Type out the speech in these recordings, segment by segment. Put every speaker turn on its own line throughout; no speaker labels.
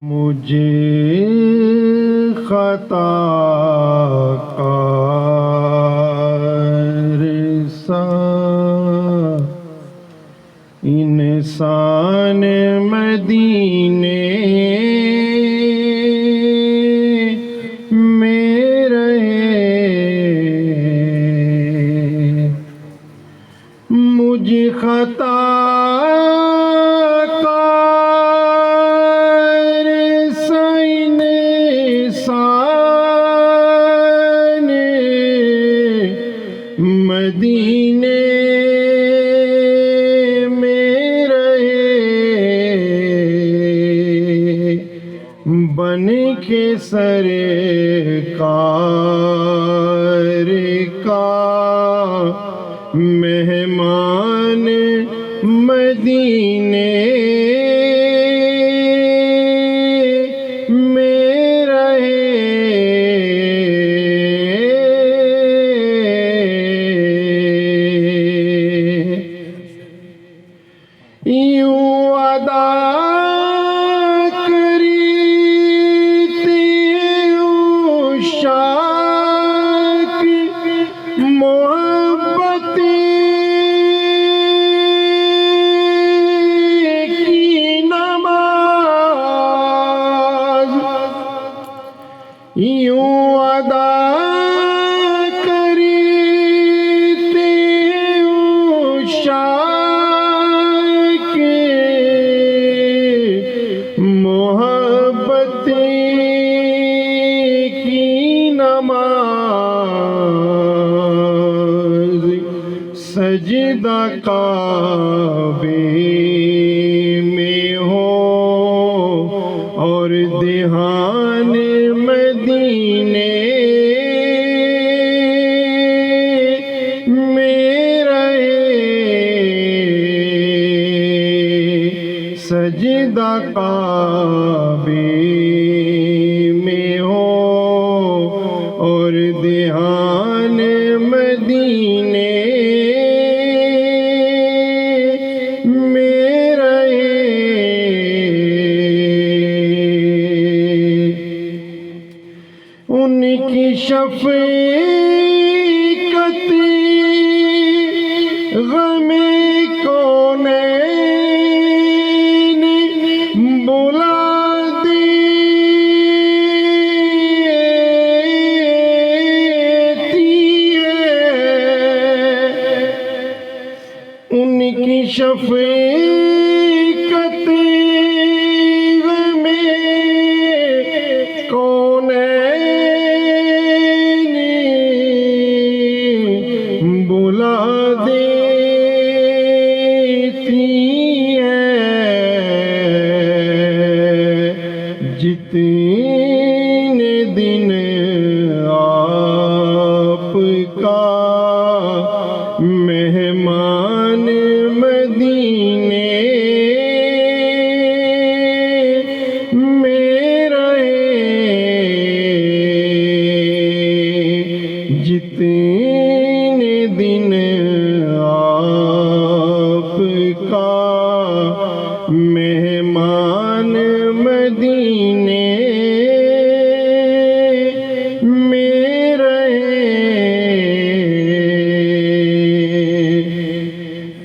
مجھے خطا کار سا انسان مدینے میں رہے، مجھے خطا مدینے میں رہے، بن کے سرکار کا مہمان مدینے میں رہے، یوں ادا کری تھی عشاق محبت کی نماز، یوں ادا کری تھی عشاق محبت کی نماز، سجدہ کعبے میں ہو اور دھیان مدینے میں رہے، سجدہ کعبے میں ہو اور دھیان مدینے میں رہے، ان کی شفقت غم کونین بلا دیتی ہے، ان کی شفقت غم کونین بلا دیتی ہے، جتنے دن آپ کا مہمان مدینے میں رہے، جتنے دن آپ کا مہمان مدینے میں رہے،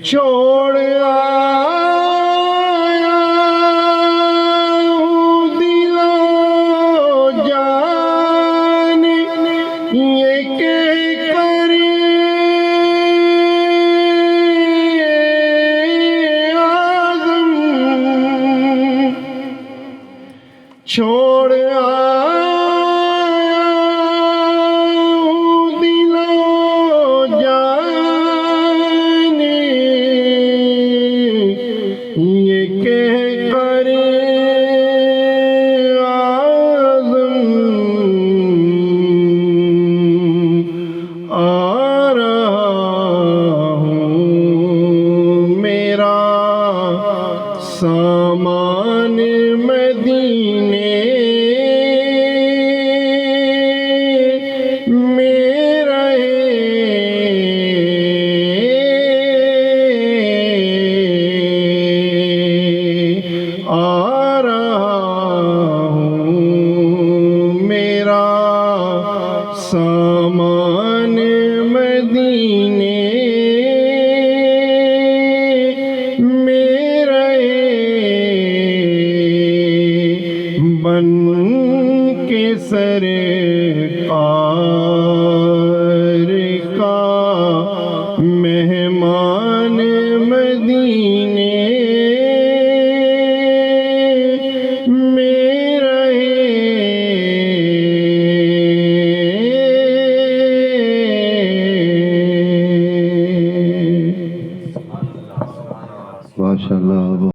چھوڑ آیا ہوں دل و جان یہ کہہ کر اعظم، چھوڑ آیا ہوں دل و جان یہ کہہ کر اعظم، آ رہا ہوں میرا سامان مدینے